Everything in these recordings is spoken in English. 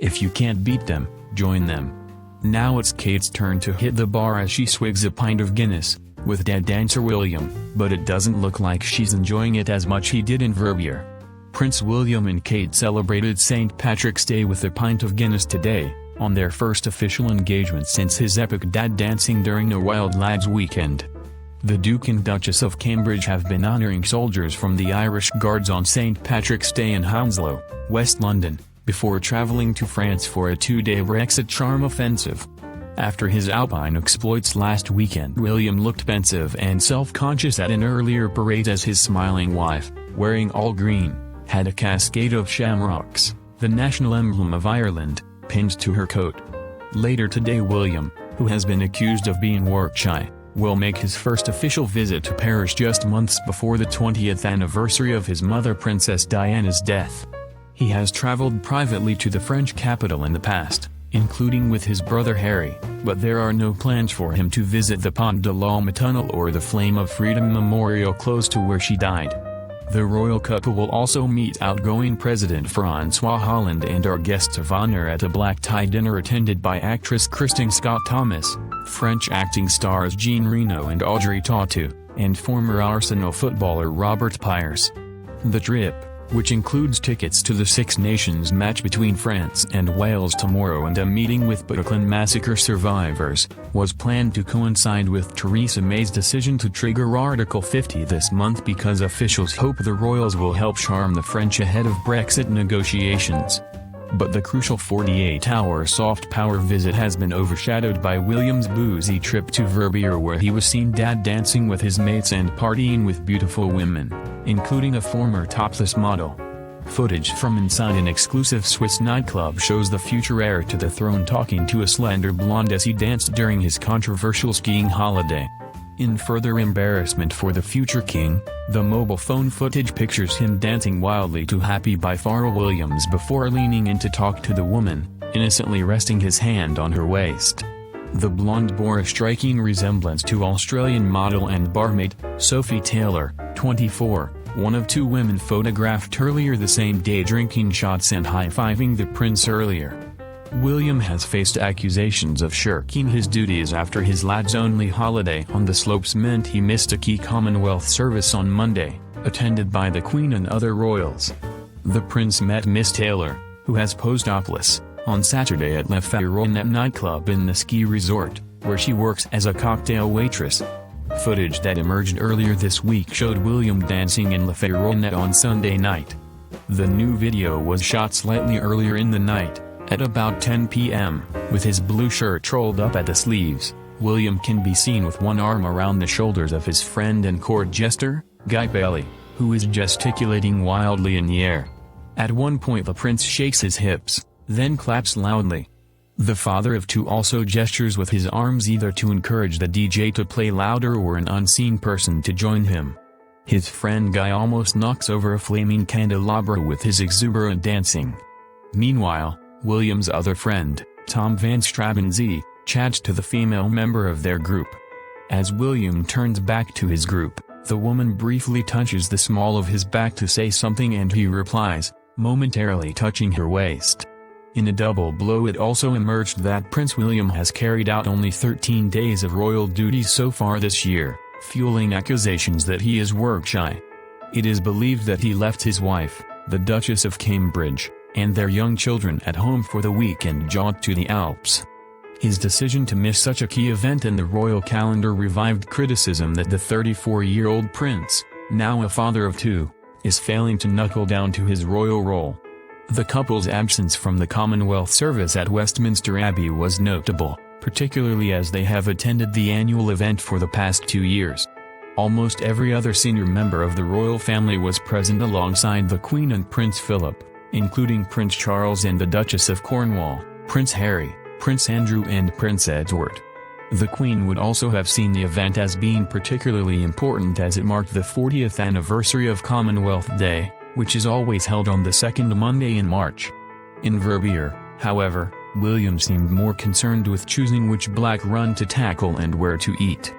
If you can't beat them, join them. Now it's Kate's turn to hit the bar as she swigs a pint of Guinness, with dead dancer William, but it doesn't look like she's enjoying it as much he did in Verbier. Prince William and Kate celebrated St. Patrick's Day with a pint of Guinness today, on their first official engagement since his epic dad dancing during the Wild Lads weekend. The Duke and Duchess of Cambridge have been honouring soldiers from the Irish Guards on St. Patrick's Day in Hounslow, West London, before travelling to France for a 2-day Brexit charm offensive. After his Alpine exploits last weekend, William looked pensive and self-conscious at an earlier parade as his smiling wife, wearing all green, had a cascade of shamrocks, the national emblem of Ireland, pinned to her coat. Later today William, who has been accused of being work-shy, will make his first official visit to Paris just months before the 20th anniversary of his mother Princess Diana's death. He has travelled privately to the French capital in the past, including with his brother Harry, but there are no plans for him to visit the Pont de l'Alma tunnel or the Flame of Freedom memorial close to where she died. The royal couple will also meet outgoing President François Hollande and are guests of honor at a black-tie dinner attended by actress Kristen Scott Thomas, French acting stars Jean Reno and Audrey Tautou, and former Arsenal footballer Robert Pires. The trip, which includes tickets to the Six Nations match between France and Wales tomorrow and a meeting with Bataclan massacre survivors, was planned to coincide with Theresa May's decision to trigger Article 50 this month because officials hope the royals will help charm the French ahead of Brexit negotiations. But the crucial 48-hour soft power visit has been overshadowed by William's boozy trip to Verbier, where he was seen dad dancing with his mates and partying with beautiful women, including a former topless model. Footage from inside an exclusive Swiss nightclub shows the future heir to the throne talking to a slender blonde as he danced during his controversial skiing holiday. In further embarrassment for the future king, the mobile phone footage pictures him dancing wildly to Happy by Pharrell Williams before leaning in to talk to the woman, innocently resting his hand on her waist. The blonde bore a striking resemblance to Australian model and barmaid, Sophie Taylor, 24, one of two women photographed earlier the same day drinking shots and high-fiving the prince earlier. William has faced accusations of shirking his duties after his lads-only holiday on the slopes meant he missed a key Commonwealth service on Monday, attended by the Queen and other royals. The prince met Miss Taylor, who has posed topless, on Saturday at Le Féronet nightclub in the ski resort, where she works as a cocktail waitress. Footage that emerged earlier this week showed William dancing in Le Féronet on Sunday night. The new video was shot slightly earlier in the night, at about 10 p.m., with his blue shirt rolled up at the sleeves. William can be seen with one arm around the shoulders of his friend and court jester, Guy Bailey, who is gesticulating wildly in the air. At one point the prince shakes his hips, then claps loudly. The father of two also gestures with his arms either to encourage the DJ to play louder or an unseen person to join him. His friend Guy almost knocks over a flaming candelabra with his exuberant dancing. Meanwhile, William's other friend, Tom Van Straubenzee, chats to the female member of their group. As William turns back to his group, the woman briefly touches the small of his back to say something and he replies, momentarily touching her waist. In a double blow it also emerged that Prince William has carried out only 13 days of royal duties so far this year, fueling accusations that he is work-shy. It is believed that he left his wife, the Duchess of Cambridge, and their young children at home for the weekend jaunt to the Alps. His decision to miss such a key event in the royal calendar revived criticism that the 34-year-old prince, now a father of two, is failing to knuckle down to his royal role. The couple's absence from the Commonwealth service at Westminster Abbey was notable, particularly as they have attended the annual event for the past 2 years. Almost every other senior member of the royal family was present alongside the Queen and Prince Philip, including Prince Charles and the Duchess of Cornwall, Prince Harry, Prince Andrew and Prince Edward. The Queen would also have seen the event as being particularly important as it marked the 40th anniversary of Commonwealth Day, which is always held on the second Monday in March. In Verbier, however, William seemed more concerned with choosing which black run to tackle and where to eat.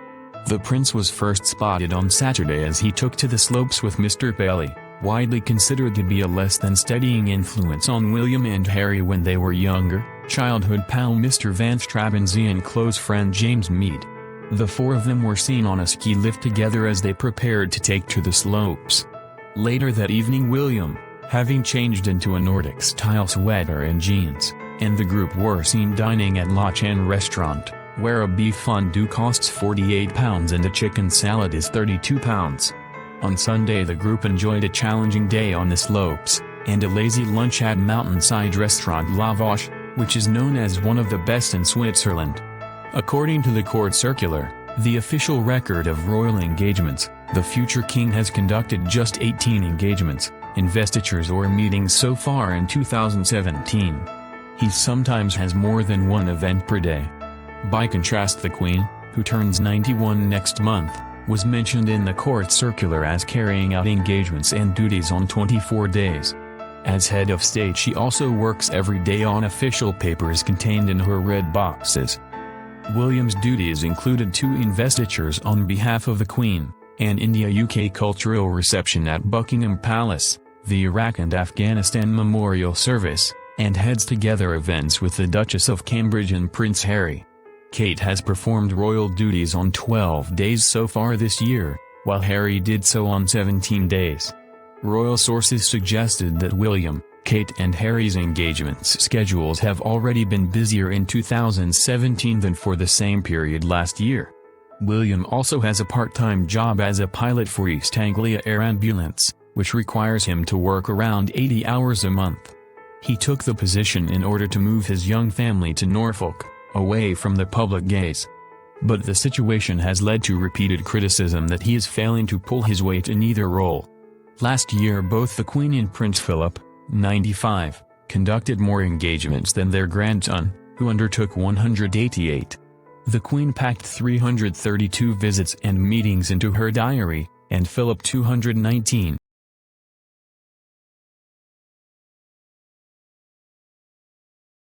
The prince was first spotted on Saturday as he took to the slopes with Mr. Bailey, Widely considered to be a less than steadying influence on William and Harry when they were younger, childhood pal Mr. Van Strabbensee and close friend James Mead. The four of them were seen on a ski lift together as they prepared to take to the slopes. Later that evening William, having changed into a Nordic-style sweater and jeans, and the group were seen dining at Loch End restaurant, where a beef fondue costs £48 and a chicken salad is £32. On Sunday the group enjoyed a challenging day on the slopes, and a lazy lunch at mountainside restaurant La Vache, which is known as one of the best in Switzerland. According to the court circular, the official record of royal engagements, the future king has conducted just 18 engagements, investitures or meetings so far in 2017. He sometimes has more than one event per day. By contrast, the Queen, who turns 91 next month, was mentioned in the court circular as carrying out engagements and duties on 24 days. As head of state she also works every day on official papers contained in her red boxes. William's duties included 2 investitures on behalf of the Queen, an India-UK cultural reception at Buckingham Palace, the Iraq and Afghanistan Memorial Service, and heads together events with the Duchess of Cambridge and Prince Harry. Kate has performed royal duties on 12 days so far this year, while Harry did so on 17 days. Royal sources suggested that William, Kate and Harry's engagements schedules have already been busier in 2017 than for the same period last year. William also has a part-time job as a pilot for East Anglia Air Ambulance, which requires him to work around 80 hours a month. He took the position in order to move his young family to Norfolk, away from the public gaze. But the situation has led to repeated criticism that he is failing to pull his weight in either role. Last year both the Queen and Prince Philip, 95, conducted more engagements than their grandson, who undertook 188. The Queen packed 332 visits and meetings into her diary, and Philip 219.